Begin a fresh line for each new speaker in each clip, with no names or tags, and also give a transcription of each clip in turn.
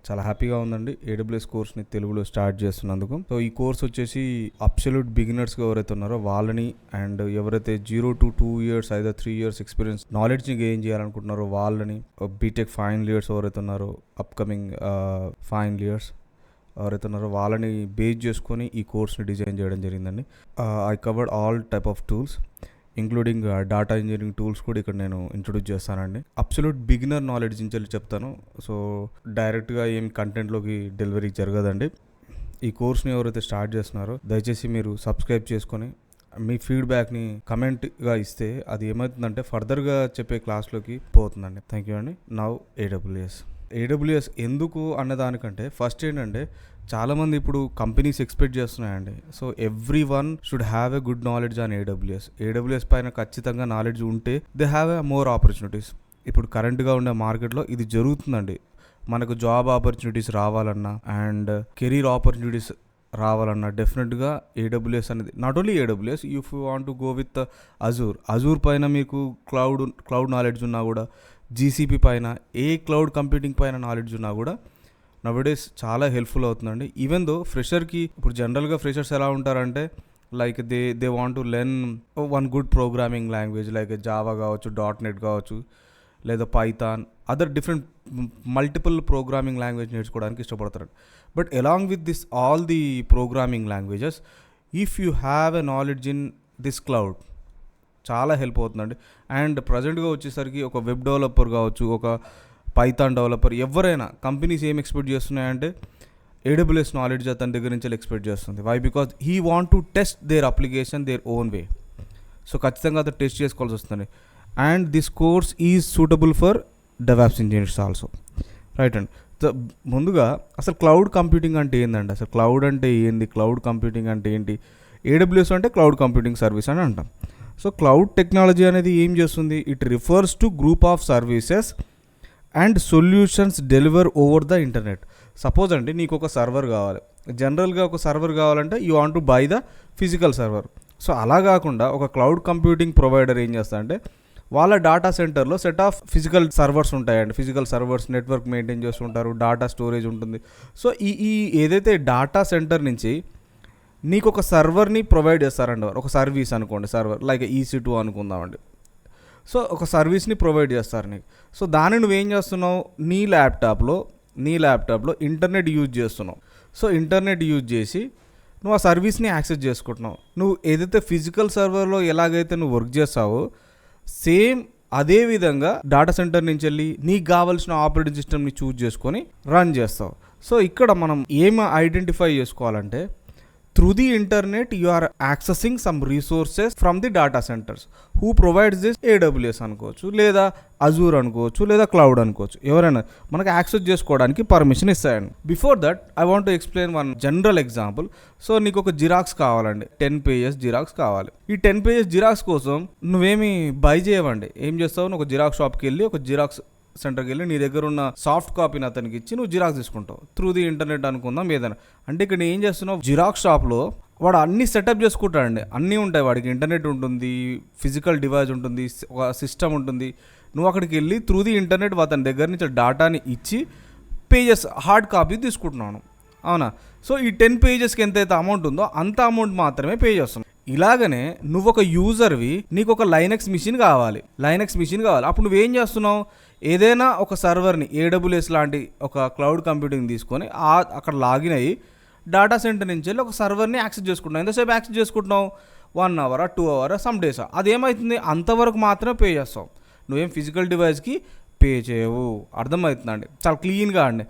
చాలా హ్యాపీగా ఉందండి ఏడబ్ల్యూఎస్ కోర్స్ని తెలుగులో స్టార్ట్ చేస్తున్నందుకు. సో ఈ కోర్స్ వచ్చేసి అబ్సల్యూట్ బిగినర్స్గా ఎవరైతే ఉన్నారో వాళ్ళని, అండ్ ఎవరైతే 0 to 2 years either 3 years experience నాలెడ్జ్ని గెయిన్ చేయాలనుకుంటున్నారో వాళ్ళని, బీటెక్ ఫైనల్ ఇయర్స్ ఎవరైతే ఉన్నారో అప్కమింగ్ ఫైనల్ ఇయర్స్ ఎవరైతే ఉన్నారో వాళ్ళని బేస్ చేసుకొని ఈ కోర్స్ని డిజైన్ చేయడం జరిగిందండి. I covered all type of tools including data engineering tools కూడా ఇక్కడ నేను ఇంట్రొడ్యూస్ చేస్తానండి. అబ్సల్యూట్ బిగినర్ నాలెడ్జ్ నుంచి చెప్తాను. సో డైరెక్ట్గా ఏం కంటెంట్లోకి డెలివరీ జరగదండి. ఈ కోర్స్ని ఎవరైతే స్టార్ట్ చేస్తున్నారో దయచేసి మీరు సబ్స్క్రైబ్ చేసుకొని మీ ఫీడ్బ్యాక్ని కమెంట్గా ఇస్తే అది ఏమవుతుందంటే ఫర్దర్గా చెప్పే క్లాస్లోకి పోతుందండి. థ్యాంక్ యూ అండి. నౌ ఏడబ్ల్యూఎస్ ఎందుకు అన్నదానికంటే ఫస్ట్ ఏంటంటే చాలామంది ఇప్పుడు కంపెనీస్ ఎక్స్పెక్ట్ చేస్తున్నాయండి. So every one should have a good knowledge on AWS పైన ఖచ్చితంగా నాలెడ్జ్ ఉంటే they have a more opportunities. ఇప్పుడు కరెంట్గా ఉండే మార్కెట్లో ఇది జరుగుతుందండి. మనకు జాబ్ ఆపర్చునిటీస్ రావాలన్నా అండ్ కెరీర్ ఆపర్చునిటీస్ రావాలన్నా డెఫినెట్గా ఏడబ్ల్యూఎస్ అనేది, not only AWS, if you want to go with Azure పైన మీకు క్లౌడ్ నాలెడ్జ్ ఉన్నా కూడా, జీసీపీ పైన ఏ క్లౌడ్ కంప్యూటింగ్ పైన నాలెడ్జ్ ఉన్నా కూడా నవడేస్ చాలా హెల్ప్ఫుల్ అవుతుందండి. ఈవెన్ దో ఫ్రెషర్కి ఇప్పుడు జనరల్గా ఫ్రెషర్స్ ఎలా ఉంటారంటే like they want to learn one good programming language like Java కావచ్చు, .NET కావచ్చు, లేదా Python, other different multiple programming language నేర్చుకోవడానికి ఇష్టపడతారు. But along with this all the programming languages if you have a knowledge in this cloud చాలా help అవుతుందండి. And ప్రజెంట్గా వచ్చేసరికి ఒక వెబ్ డెవలపర్ కావచ్చు, ఒక పైథాన్ డెవలపర్, ఎవరైనా కంపెనీస్ ఏం ఎక్స్పెక్ట్ చేస్తున్నాయంటే ఏడబ్ల్యూఎస్ నాలెడ్జ్ అతని దగ్గర నుంచి ఎక్స్పెక్ట్ చేస్తుంది. Why? Because he want to test their application their own way. So ఖచ్చితంగా అతను టెస్ట్ చేసుకోవాల్సి వస్తుంది. And this course is suitable for DevOps engineers also, right అండి. సో ముందుగా అసలు క్లౌడ్ కంప్యూటింగ్ అంటే ఏంటండి, అసలు క్లౌడ్ అంటే ఏంది, క్లౌడ్ కంప్యూటింగ్ అంటే ఏంటి? ఏడబ్ల్యూఎస్ అంటే క్లౌడ్ కంప్యూటింగ్ సర్వీస్ అని అంటాం. సో క్లౌడ్ టెక్నాలజీ అనేది ఏం చేస్తుంది? It refers to group of services and solutions deliver over the internet. Suppose అండి నీకు ఒక సర్వర్ కావాలి. జనరల్గా ఒక సర్వర్ కావాలంటే you want to buy the physical server. So అలా కాకుండా ఒక క్లౌడ్ కంప్యూటింగ్ ప్రొవైడర్ ఏం చేస్తా అంటే వాళ్ళ డేటా సెంటర్లో సెట్ ఆఫ్ ఫిజికల్ సర్వర్స్ ఉంటాయండి. ఫిజికల్ సర్వర్స్ నెట్వర్క్ మెయింటైన్ చేస్తుంటారు, డేటా స్టోరేజ్ ఉంటుంది. సో ఈ ఏదైతే డేటా సెంటర్ నుంచి నీకు ఒక సర్వర్ని ప్రొవైడ్ చేస్తారండి, ఒక సర్వీస్ అనుకోండి, సర్వర్ లైక్ EC2 అనుకుందామండి. సో ఒక సర్వీస్ని ప్రొవైడ్ చేస్తారు నీకు. సో దాన్ని నువ్వేం చేస్తున్నావు, నీ ల్యాప్టాప్లో ఇంటర్నెట్ యూజ్ చేస్తున్నావు. సో ఇంటర్నెట్ యూజ్ చేసి నువ్వు ఆ సర్వీస్ని యాక్సెస్ చేసుకుంటున్నావు. నువ్వు ఏదైతే ఫిజికల్ సర్వర్లో ఎలాగైతే నువ్వు వర్క్ చేస్తావో సేమ్ అదే విధంగా డేటా సెంటర్ నుంచి వెళ్ళి నీకు కావాల్సిన ఆపరేటింగ్ సిస్టమ్ని చూజ్ చేసుకొని రన్ చేస్తావు. సో ఇక్కడ మనం ఏం ఐడెంటిఫై చేసుకోవాలంటే through the internet you are accessing some resources from the data centers who provides this AWS అనుకోవచ్చు, లేదా అజూర్ అనుకోవచ్చు, లేదా క్లౌడ్ అనుకోవచ్చు. ఎవరైనా మనకు యాక్సెస్ చేసుకోవడానికి పర్మిషన్ ఇస్తాయండి. Before that I want to explain one general example. So నీకు ఒక జిరాక్స్ కావాలండి, 10 pages జిరాక్స్ కావాలి. ఈ 10 pages జిరాక్స్ కోసం నువ్వేమి బై చేయవండి. ఏం చేస్తావు, నువ్వు ఒక జిరాక్స్ షాప్కి వెళ్ళి ఒక జిరాక్స్ సెంటర్కి వెళ్ళి నీ దగ్గర ఉన్న సాఫ్ట్ కాపీని అతనికి ఇచ్చి నువ్వు జిరాక్స్ తీసుకుంటావు త్రూ ది ఇంటర్నెట్ అనుకుందాం ఏదైనా. అంటే ఇక్కడ ఏం చేస్తున్నావు, జిరాక్స్ షాప్లో వాడు అన్ని సెటప్ చేసుకుంటాడండి, అన్నీ ఉంటాయి వాడికి. ఇంటర్నెట్ ఉంటుంది, ఫిజికల్ డివైస్ ఉంటుంది, ఒక సిస్టమ్ ఉంటుంది. నువ్వు అక్కడికి వెళ్ళి త్రూ ది ఇంటర్నెట్ అతని దగ్గర నుంచి డేటాని ఇచ్చి పేజెస్ హార్డ్ కాపీ తీసుకుంటున్నాను, అవునా? సో ఈ 10 pagesకి ఎంతైతే అమౌంట్ ఉందో అంత అమౌంట్ మాత్రమే పే చేస్తున్నావు. ఇలాగనే నువ్వు ఒక యూజర్వి, నీకు ఒక లైనక్స్ మిషన్ కావాలి. అప్పుడు నువ్వేం చేస్తున్నావు, ఏదైనా ఒక సర్వర్ని AWS లాంటి ఒక క్లౌడ్ కంప్యూటింగ్ తీసుకొని అక్కడ లాగిన్ అయ్యి డేటా సెంటర్ నుంచి వెళ్ళి ఒక సర్వర్ని యాక్సెస్ చేసుకుంటున్నావు. ఎంతసేపు యాక్సెస్ చేసుకుంటున్నావు, 1 hour, 2 hours, సమ్ డేస్. అదేమవుతుంది, అంతవరకు మాత్రమే పే చేస్తావు. నువ్వేం ఫిజికల్ డివైస్కి పే చేయవు. అర్థమవుతుందండి, చాలా క్లీన్గా అండి.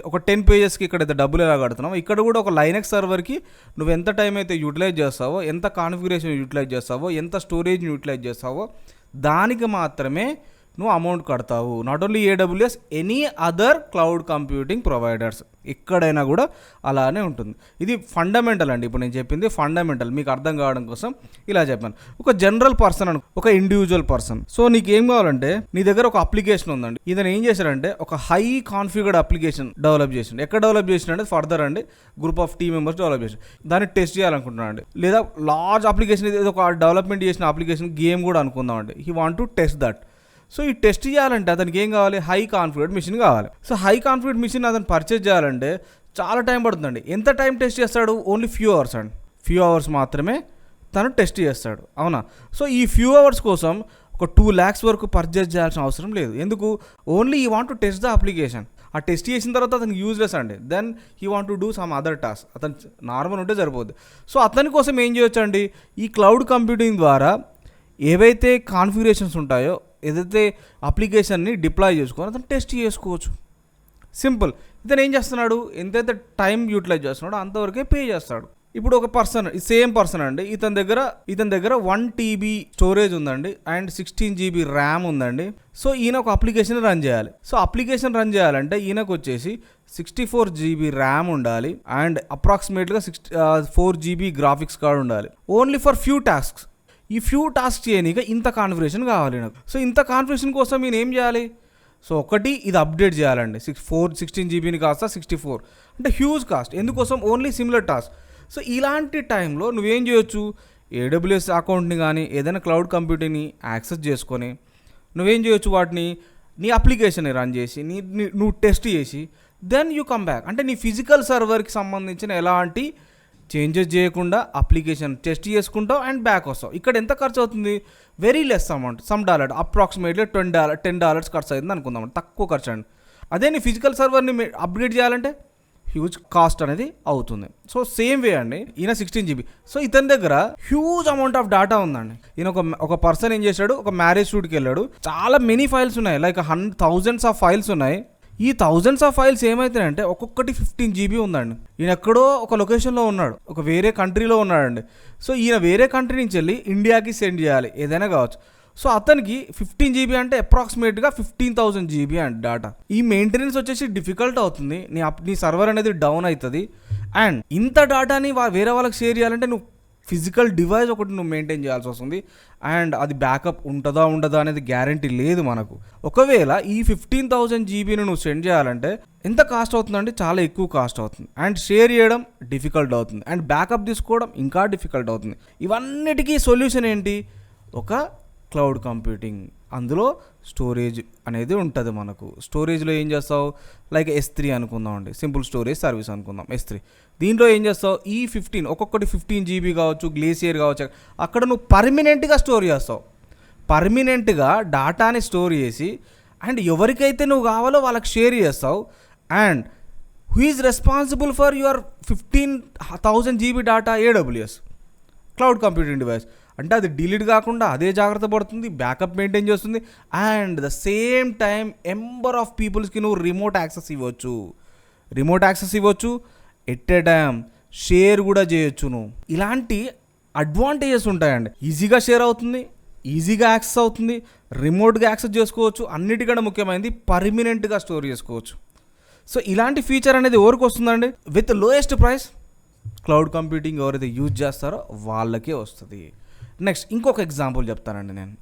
ఒక 10 pagesకి ఇక్కడైతే డబ్బులు ఎలా కడుతున్నావు, ఇక్కడ కూడా ఒక లైనక్స్ సర్వర్కి నువ్వు ఎంత టైం అయితే యూటిలైజ్ చేస్తావో, ఎంత కాన్ఫిగరేషన్ యూటిలైజ్ చేస్తావో, ఎంత స్టోరేజ్ని యూటిలైజ్ చేస్తావో దానికి మాత్రమే నువ్వు అమౌంట్ కడతావు. Not only AWS, any other cloud computing providers ఎక్కడైనా కూడా అలానే ఉంటుంది. ఇది ఫండమెంటల్ అండి. ఇప్పుడు నేను చెప్పింది ఫండమెంటల్, మీకు అర్థం కావడం కోసం ఇలా చెప్పాను. ఒక జనరల్ పర్సన్ ఒక ఇండివిజువల్ పర్సన్. సో నీకు ఏం కావాలంటే నీ దగ్గర ఒక అప్లికేషన్ ఉందండి. ఇతను ఏం చేశాడంటే ఒక హై కాన్ఫిగర్డ్ అప్లికేషన్ డెవలప్ చేసిండు. ఎక్కడ డెవలప్ చేసినంటే ఫర్దర్ అండి group of team members develop చేసి దాన్ని టెస్ట్ చేయాలనుకుంటున్నాడు అండి. లేదా లార్జ్ అప్లికేషన్, ఒక డెవలప్మెంట్ చేసిన అప్లికేషన్ గేమ్ కూడా అనుకుందాం అండి. He want to test that. So ఈ టెస్ట్ చేయాలంటే అతనికి ఏం కావాలి, హై కాన్ఫిగర్డ్ మిషన్ కావాలి. సో హై కాన్ఫిగర్డ్ మిషన్ అతను పర్చేజ్ చేయాలంటే చాలా టైం పడుతుందండి. ఎంత టైం టెస్ట్ చేస్తాడు, ఓన్లీ ఫ్యూ అవర్స్ అండి. ఫ్యూ అవర్స్ మాత్రమే తను టెస్ట్ చేస్తాడు, అవునా. సో ఈ ఫ్యూ అవర్స్ కోసం ఒక 2 lakhs వరకు పర్చేజ్ చేయాల్సిన అవసరం లేదు. ఎందుకు, only he want to test the application. ఆ టెస్ట్ చేసిన తర్వాత అతనికి యూజ్లెస్ అండి, then he want to do some other task. అతను నార్మల్ ఉంటే సరిపోద్ది. సో అతని కోసం ఏం చేయొచ్చు అండి, ఈ క్లౌడ్ కంప్యూటింగ్ ద్వారా ఏవైతే కాన్ఫిగరేషన్స్ ఉంటాయో, ఏదైతే అప్లికేషన్ని డిప్లాయ్ చేసుకొని అతను టెస్ట్ చేసుకోవచ్చు. సింపుల్. ఇతను ఏం చేస్తున్నాడు, ఎంతైతే టైం యూటిలైజ్ చేస్తున్నాడో అంతవరకే పే చేస్తాడు. ఇప్పుడు ఒక పర్సన్, సేమ్ పర్సన్ అండి, ఇతని దగ్గర 1 TB స్టోరేజ్ ఉందండి అండ్ 16 GB ర్యామ్ ఉందండి. సో ఈయన ఒక అప్లికేషన్ రన్ చేయాలి. సో అప్లికేషన్ రన్ చేయాలంటే ఈయనకు వచ్చేసి 64 GB ర్యామ్ ఉండాలి అండ్ అప్రాక్సిమేట్గా 4 GB గ్రాఫిక్స్ కార్డ్ ఉండాలి. Only for few tasks. ఈ ఫ్యూ టాస్క్ చేయనీక ఇంత కాన్ఫిగరేషన్ కావాలి నాకు. సో ఇంత కాన్ఫిగరేషన్ కోసం నేను ఏం చేయాలి, సో ఒకటి ఇది అప్డేట్ చేయాలండి. 16 GBని కాస్త 64 అంటే హ్యూజ్ కాస్ట్. ఎందుకోసం, ఓన్లీ సిమిలర్ టాస్క్. సో ఇలాంటి టైంలో నువ్వేం చేయొచ్చు, AWS అకౌంట్ని కానీ ఏదైనా క్లౌడ్ కంప్యూటింగ్ని యాక్సెస్ చేసుకొని నువ్వేం చేయొచ్చు, వాటిని నీ అప్లికేషన్ని రన్ చేసి నువ్వు టెస్ట్ చేసి దెన్ యూ కమ్ బ్యాక్. అంటే నీ ఫిజికల్ సర్వర్కి సంబంధించిన ఎలాంటి చేంజెస్ చేయకుండా అప్లికేషన్ టెస్ట్ చేసుకుంటావు అండ్ బ్యాక్ వస్తావు. ఇక్కడ ఎంత ఖర్చు అవుతుంది, very less amount, $some approximately $10 ఖర్చు అవుతుంది అనుకుందాం, తక్కువ ఖర్చు అండి. అదే నీ ఫిజికల్ సర్వర్ని అప్గ్రేడ్ చేయాలంటే హ్యూజ్ కాస్ట్ అనేది అవుతుంది. సో సేమ్ వే అండి, ఈయన 16 GB. సో ఇతని దగ్గర హ్యూజ్ అమౌంట్ ఆఫ్ డేటా ఉందండి. ఈయన ఒక పర్సన్ ఏం చేశాడు, ఒక మ్యారేజ్ షూట్కి వెళ్ళాడు. చాలా మెనీ ఫైల్స్ ఉన్నాయి, లైక్ thousands ఆఫ్ ఫైల్స్ ఉన్నాయి. ఈ thousands ఆఫ్ ఫైల్స్ ఏమవుతాయంటే ఒక్కొక్కటి 15 GB ఉందండి. ఈయన ఎక్కడో ఒక లొకేషన్లో ఉన్నాడు, ఒక వేరే కంట్రీలో ఉన్నాడండి. సో ఈయన వేరే కంట్రీ నుంచి వెళ్ళి ఇండియాకి సెండ్ చేయాలి, ఏదైనా కావచ్చు. సో అతనికి 15 GB అంటే అప్రాక్సిమేట్గా 15,000 GB అండి డేటా. ఈ మెయింటెనెన్స్ వచ్చేసి డిఫికల్ట్ అవుతుంది, నీ సర్వర్ అనేది డౌన్ అవుతుంది. అండ్ ఇంత డేటాని వేరే వాళ్ళకి షేర్ చేయాలంటే నువ్వు ఫిజికల్ డివైస్ ఒకటి నువ్వు మెయింటైన్ చేయాల్సి వస్తుంది. అండ్ అది బ్యాకప్ ఉంటుందా ఉండదా అనేది గ్యారంటీ లేదు మనకు. ఒకవేళ ఈ 15,000 GBని నువ్వు సెండ్ చేయాలంటే ఎంత కాస్ట్ అవుతుందంటే చాలా ఎక్కువ కాస్ట్ అవుతుంది. అండ్ షేర్ చేయడం డిఫికల్ట్ అవుతుంది అండ్ బ్యాకప్ తీసుకోవడం ఇంకా డిఫికల్ట్ అవుతుంది. ఇవన్నిటికీ సొల్యూషన్ ఏంటి, ఒక క్లౌడ్ కంప్యూటింగ్. అందులో స్టోరేజ్ అనేది ఉంటుంది మనకు. స్టోరేజ్లో ఏం చేస్తావు, లైక్ S3 అనుకుందాం అండి, సింపుల్ స్టోరేజ్ సర్వీస్ అనుకుందాం S3. దీంట్లో ఏం చేస్తావు, ఈ 15 ఒక్కొక్కటి 15 GB కావచ్చు, గ్లేసియర్ కావచ్చు, అక్కడ నువ్వు పర్మనెంట్గా స్టోర్ చేస్తావు. పర్మనెంట్గా డాటాని స్టోర్ చేసి అండ్ ఎవరికైతే నువ్వు కావాలో వాళ్ళకి షేర్ చేస్తావు. And who is responsible for your 15,000 GB డేటా, AWS క్లౌడ్ కంప్యూటింగ్ డివైస్. అంటే అది డిలీట్ కాకుండా అదే జాగ్రత్త పడుతుంది, బ్యాకప్ మెయింటైన్ చేస్తుంది. And the same time number of పీపుల్స్కి నువ్వు రిమోట్ యాక్సెస్ ఇవ్వచ్చు, ఎట్ ఏ టైం షేర్ కూడా చేయొచ్చు నువ్వు. ఇలాంటి అడ్వాంటేజెస్ ఉంటాయండి. ఈజీగా షేర్ అవుతుంది, ఈజీగా యాక్సెస్ అవుతుంది, రిమోట్గా యాక్సెస్ చేసుకోవచ్చు, అన్నిటికన్నా ముఖ్యమైనది పర్మనెంట్గా స్టోర్ చేసుకోవచ్చు. సో ఇలాంటి ఫీచర్ అనేది ఎవరికి వస్తుందండి, with lowest price cloud computing ఎవరైతే యూజ్ చేస్తారో వాళ్ళకే వస్తుంది. నెక్స్ట్ ఇంకొక ఎగ్జాంపుల్ చెప్తానండి నేను.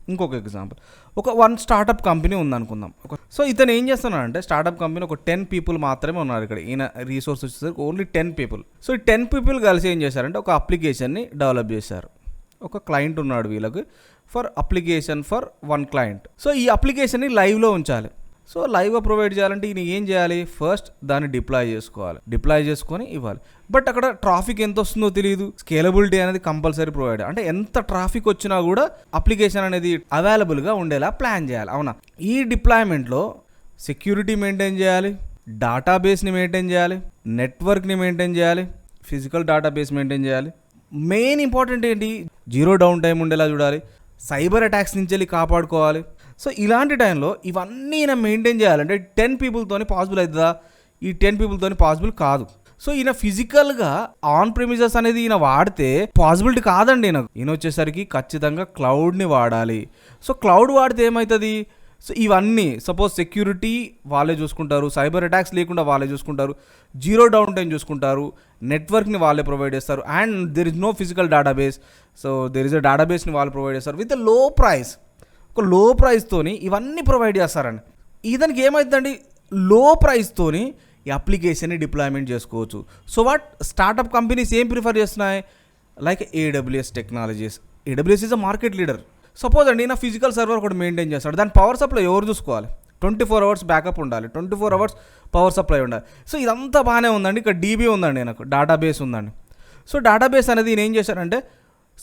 ఒక 1 స్టార్టప్ కంపెనీ ఉందనుకుందాం. సో ఇతను ఏం చేస్తున్నాడంటే, స్టార్టప్ కంపెనీ ఒక 10 people మాత్రమే ఉన్నారు ఇక్కడ. ఈయన రీసోర్స్ వచ్చేసరికి ఓన్లీ 10 people. సో ఈ 10 people కలిసి ఏం చేశారంటే ఒక అప్లికేషన్ని డెవలప్ చేశారు. ఒక క్లయింట్ ఉన్నాడు వీళ్ళకి, for application for 1 client. So ఈ అప్లికేషన్ని లైవ్లో ఉంచాలి. సో లైవ్గా ప్రొవైడ్ చేయాలంటే ఈయన ఏం చేయాలి, ఫస్ట్ దాన్ని డిప్లాయ్ చేసుకొని ఇవ్వాలి. బట్ అక్కడ ట్రాఫిక్ ఎంత వస్తుందో తెలియదు. స్కేలబిలిటీ అనేది కంపల్సరీ ప్రొవైడ్, అంటే ఎంత ట్రాఫిక్ వచ్చినా కూడా అప్లికేషన్ అనేది అవైలబుల్గా ఉండేలా ప్లాన్ చేయాలి, అవునా. ఈ డిప్లాయ్మెంట్లో సెక్యూరిటీ మెయింటైన్ చేయాలి, డేటాబేస్ని మెయింటైన్ చేయాలి, నెట్వర్క్ని మెయింటైన్ చేయాలి, ఫిజికల్ డేటాబేస్ మెయింటైన్ చేయాలి. మెయిన్ ఇంపార్టెంట్ ఏంటి, 0 డౌన్ టైం ఉండేలా చూడాలి, సైబర్ అటాక్స్ నుంచి వెళ్ళి కాపాడుకోవాలి. సో ఇలాంటి టైంలో ఇవన్నీ ఈయన మెయింటైన్ చేయాలంటే 10 peopleతోని పాసిబుల్ అవుతుందా, ఈ 10 peopleతోని పాసిబుల్ కాదు. సో ఈయన ఫిజికల్గా ఆన్ ప్రెమిసెస్ అనేది ఈయన వాడితే పాసిబిలిటీ కాదండి. ఈయన వచ్చేసరికి ఖచ్చితంగా క్లౌడ్ని వాడాలి. సో క్లౌడ్ వాడితే ఏమవుతుంది, సో ఇవన్నీ సపోజ్ సెక్యూరిటీ వాళ్ళే చూసుకుంటారు, సైబర్ అటాక్స్ లేకుండా వాళ్ళే చూసుకుంటారు, 0 డౌన్ టైం చూసుకుంటారు, నెట్వర్క్ని వాళ్ళే ప్రొవైడ్ చేస్తారు. And there is no physical database, so there is a డేటాబేస్ని వాళ్ళు ప్రొవైడ్ చేస్తారు విత్ లో ప్రైస్. ఒక లో ప్రైస్తోని ఇవన్నీ ప్రొవైడ్ చేస్తారండి. ఇతనికి ఏమవుతుందండి, లో ప్రైస్తోని ఈ అప్లికేషన్ని డిప్లాయ్మెంట్ చేసుకోవచ్చు. సో స్టార్టప్ కంపెనీస్ ఏం ప్రిఫర్ చేస్తున్నాయి, like AWS technologies. AWS is a market leader. Suppose అండి నా ఫిజికల్ సర్వర్ కూడా మెయింటైన్ చేస్తాడు, దాని పవర్ సప్లై ఎవరు చూసుకోవాలి? 24 hours బ్యాకప్ ఉండాలి, 24 hours పవర్ సప్లై ఉండాలి. సో ఇదంతా బాగానే ఉందండి. ఇక్కడ డీబీ ఉందండి, నాకు డేటాబేస్ ఉందండి. సో డేటాబేస్ అనేది నేను ఏం చేశానంటే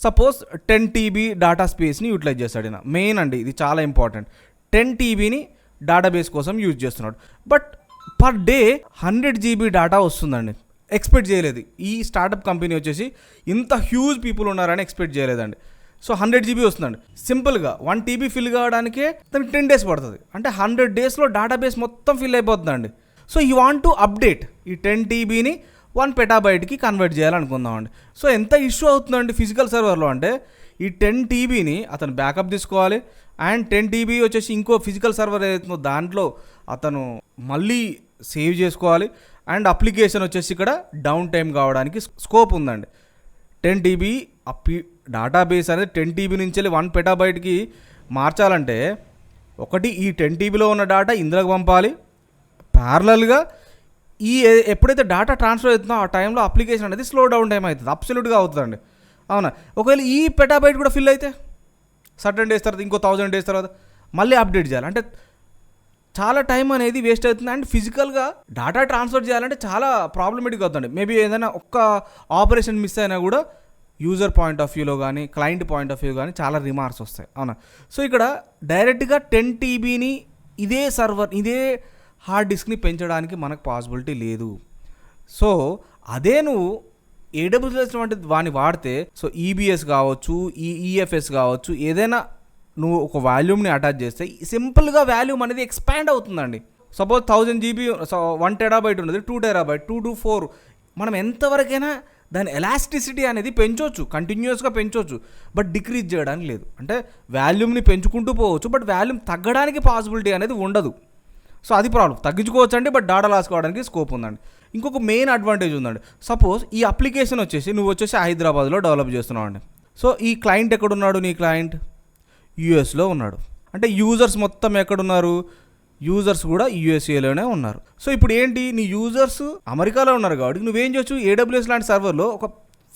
సపోజ్ 10 TB డేటా స్పేస్ని యూటిలైజ్ చేస్తాడు. ఈయన మెయిన్ అండి, ఇది చాలా ఇంపార్టెంట్. 10 TBని డేటాబేస్ కోసం యూజ్ చేస్తున్నాడు. But per day 100 GB data వస్తుందండి. ఎక్స్పెక్ట్ చేయలేదు ఈ స్టార్టప్ కంపెనీ వచ్చేసి ఇంత హ్యూజ్ పీపుల్ ఉన్నారని ఎక్స్పెక్ట్ చేయలేదండి. సో 100 GB వస్తుందండి. సింపుల్గా 1 TB ఫిల్ కావడానికే దానికి 10 days పడుతుంది. అంటే 100 daysలో డేటాబేస్ మొత్తం ఫిల్ అయిపోతుందండి. So you want to update ఈ 10 TBని 1 petabyteకి కన్వర్ట్ చేయాలనుకుందామండి. సో ఎంత ఇష్యూ అవుతుందండి ఫిజికల్ సర్వర్లో అంటే ఈ 10 TBని అతను బ్యాకప్ తీసుకోవాలి, అండ్ 10 TB వచ్చేసి ఇంకో ఫిజికల్ సర్వర్ ఏదైతుందో దాంట్లో అతను మళ్ళీ సేవ్ చేసుకోవాలి. అండ్ అప్లికేషన్ వచ్చేసి ఇక్కడ డౌన్ టైం కావడానికి స్కోప్ ఉందండి. 10 TB డేటాబేస్ అనేది 10 TB నుంచి 1 petabyteకి మార్చాలంటే ఒకటి ఈ 10 TBలో ఉన్న డేటా ఇందులోకి పంపాలి, ప్యారలల్గా ఈ ఎప్పుడైతే డేటా ట్రాన్స్ఫర్ అవుతుందో ఆ టైంలో అప్లికేషన్ అనేది స్లో డౌన్ టైం అవుతుంది, అబ్సల్యూట్గా అవుతుందండి. అవునా? ఒకవేళ ఈ పెటాబైట్ కూడా ఫిల్ అయితే సర్టన్ డేస్ తర్వాత ఇంకో 1000 days తర్వాత మళ్ళీ అప్డేట్ చేయాలి. అంటే చాలా టైం అనేది వేస్ట్ అవుతుంది. అండ్ ఫిజికల్గా డేటా ట్రాన్స్ఫర్ చేయాలంటే చాలా ప్రాబ్లమేటిక్ అవుతుంది. మేబీ ఏదైనా ఒక్క ఆపరేషన్ మిస్ అయినా కూడా యూజర్ పాయింట్ ఆఫ్ వ్యూలో కానీ క్లయింట్ పాయింట్ ఆఫ్ వ్యూ కానీ చాలా రిమార్క్స్ వస్తాయి. అవునా? సో ఇక్కడ డైరెక్ట్గా 10 TBని ఇదే సర్వర్ ఇదే హార్డ్ డిస్క్ని పెంచడానికి మనకు పాసిబిలిటీ లేదు. సో అదే నువ్వు AWS వంటి వాడిని వాడితే సో EBS కావచ్చు, EFS కావచ్చు, ఏదైనా నువ్వు ఒక వాల్యూమ్ని అటాచ్ చేస్తే సింపుల్గా వాల్యూమ్ అనేది ఎక్స్పాండ్ అవుతుందండి. సపోజ్ 1000 GB 1 terabyte ఉన్నది 2 terabyte 2 to 4 మనం ఎంతవరకైనా దాని ఎలాస్టిసిటీ అనేది పెంచవచ్చు, కంటిన్యూస్గా పెంచవచ్చు, బట్ డిక్రీజ్ చేయడానికి లేదు. అంటే వాల్యూమ్ని పెంచుకుంటూ పోవచ్చు, బట్ వాల్యూమ్ తగ్గడానికి పాసిబిలిటీ అనేది ఉండదు. సో అది ప్రాబ్లం. తగ్గించుకోవచ్చు అండి, బట్ డేటా లాస్ కావడానికి స్కోప్ ఉందండి. ఇంకొక మెయిన్ అడ్వాంటేజ్ ఉందండి. సపోజ్ ఈ అప్లికేషన్ వచ్చేసి నువ్వు వచ్చేసి హైదరాబాద్లో డెవలప్ చేస్తున్నావు అండి. సో ఈ క్లయింట్ ఎక్కడున్నాడు? నీ క్లయింట్ యూఎస్లో ఉన్నాడు. అంటే యూజర్స్ మొత్తం ఎక్కడున్నారు? యూజర్స్ కూడా యూఎస్ఏలోనే ఉన్నారు. సో ఇప్పుడు ఏంటి, నీ యూజర్స్ అమెరికాలో ఉన్నారు కాబట్టి నువ్వేం చేయొచ్చు, AWS లాంటి సర్వర్లో ఒక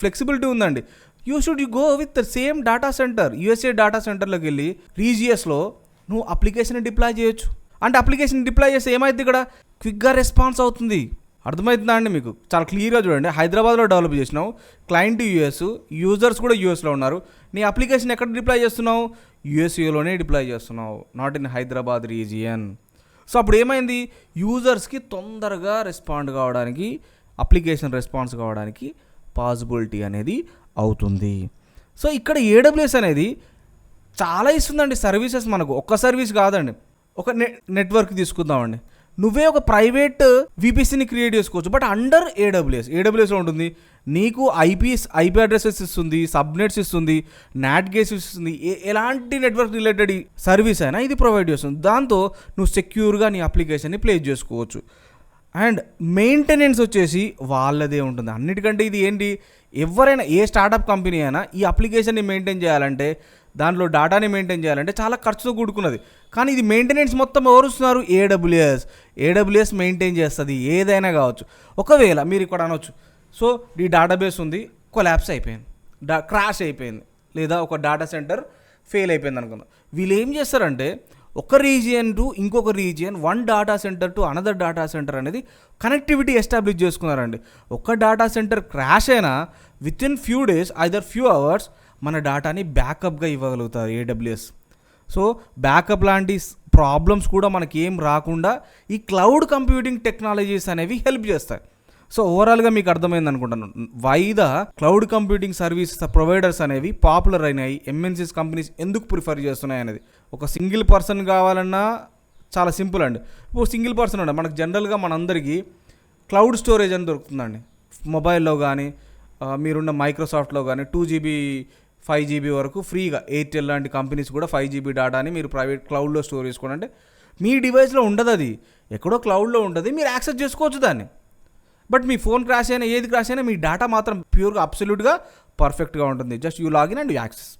ఫ్లెక్సిబిలిటీ ఉందండి. You should go with the same data centre, USA data సెంటర్లోకి వెళ్ళి రీజియస్లో నువ్వు అప్లికేషన్ డిప్లాయ్ చేయొచ్చు. అంటే అప్లికేషన్ డిప్లాయ్ చేస్తే ఏమైంది, ఇక్కడ క్విక్గా రెస్పాన్స్ అవుతుంది. అర్థమవుతుందా అండి మీకు? చాలా క్లియర్గా చూడండి. హైదరాబాద్లో డెవలప్ చేసినావు, క్లయింట్ యూఎస్, యూజర్స్ కూడా యూఎస్లో ఉన్నారు. నీ అప్లికేషన్ ఎక్కడ డిప్లాయ్ చేస్తున్నావు? యూఎస్ఏలోనే డిప్లాయ్ చేస్తున్నావు, not in Hyderabad region. So అప్పుడు ఏమైంది, యూజర్స్కి తొందరగా రెస్పాండ్ కావడానికి, అప్లికేషన్ రెస్పాన్స్ కావడానికి పాసిబిలిటీ అనేది అవుతుంది. సో ఇక్కడ AWS అనేది చాలా ఇస్తుందండి సర్వీసెస్ మనకు. ఒక్క సర్వీస్ కాదండి, ఒక నెట్వర్క్ తీసుకుందామండి. నువ్వే ఒక ప్రైవేట్ VPCని క్రియేట్ చేసుకోవచ్చు, బట్ అండర్ AWSలో ఉంటుంది. నీకు IP అడ్రసెస్ ఇస్తుంది, సబ్నెట్స్ ఇస్తుంది, నాట్ గేట్స్ ఇస్తుంది. ఎలాంటి నెట్వర్క్ రిలేటెడ్ సర్వీస్ అయినా ఇది ప్రొవైడ్ చేస్తుంది. దాంతో నువ్వు సెక్యూర్గా నీ అప్లికేషన్ని ప్లే చేసుకోవచ్చు. అండ్ మెయింటెనెన్స్ వచ్చేసి వాళ్ళదే ఉంటుంది. అన్నిటికంటే ఇది ఏంటి, ఎవరైనా ఏ స్టార్టప్ కంపెనీ అయినా ఈ అప్లికేషన్ని మెయింటైన్ చేయాలంటే, దాంట్లో డేటాని మెయింటైన్ చేయాలంటే చాలా ఖర్చుతో కూడుకున్నది. కానీ ఇది మెయింటెనెన్స్ మొత్తం ఎవరు ఇస్తున్నారు? AWS మెయింటైన్ చేస్తుంది, ఏదైనా కావచ్చు. ఒకవేళ మీరు ఇక్కడ అనొచ్చు, సో ఈ డేటాబేస్ ఉంది, కొలాప్స్ అయిపోయింది, క్రాష్ అయిపోయింది, లేదా ఒక డేటా సెంటర్ ఫెయిల్ అయిపోయింది అనుకుందాం. వీళ్ళు ఏం చేస్తారంటే ఒక రీజియన్ టు ఇంకొక region, one data centre to another data centre అనేది కనెక్టివిటీ ఎస్టాబ్లిష్ చేసుకున్నారండి. ఒక డేటా సెంటర్ క్రాష్ అయినా within few days either few hours మన డేటాని బ్యాకప్గా ఇవ్వగలుగుతారు AWS. సో బ్యాకప్ లాంటి ప్రాబ్లమ్స్ కూడా మనకి ఏం రాకుండా ఈ క్లౌడ్ కంప్యూటింగ్ టెక్నాలజీస్ అనేవి హెల్ప్ చేస్తాయి. సో ఓవరాల్గా మీకు అర్థమైంది అనుకుంటున్నాను why the cloud computing service providers అనేవి పాపులర్ అయినాయి, MNCs కంపెనీస్ ఎందుకు ప్రిఫర్ చేస్తున్నాయి అనేది. ఒక సింగిల్ పర్సన్ కావాలన్నా చాలా సింపుల్ అండి. ఇప్పుడు సింగిల్ పర్సన్ ఉండే మనకు జనరల్గా మనందరికీ క్లౌడ్ స్టోరేజ్ అని దొరుకుతుందండి. మొబైల్లో కానీ మీరున్న మైక్రోసాఫ్ట్లో కానీ 2 GB 5 GB వరకు ఫ్రీగా, ఎయిర్టెల్ లాంటి కంపెనీస్ కూడా 5 GB డేటాని మీరు ప్రైవేట్ క్లౌడ్లో స్టోర్ చేసుకోండి. అంటే మీ డివైస్లో ఉండదు, అది ఎక్కడో క్లౌడ్లో ఉంటుంది, మీరు యాక్సెస్ చేసుకోవచ్చు దాన్ని. బట్ మీ ఫోన్ క్రాష్ అయినా ఏది క్రాష్ అయినా మీ డేటా మాత్రం ప్యూర్గా అబ్సల్యూట్గా పర్ఫెక్ట్గా ఉంటుంది. Just you login and you access,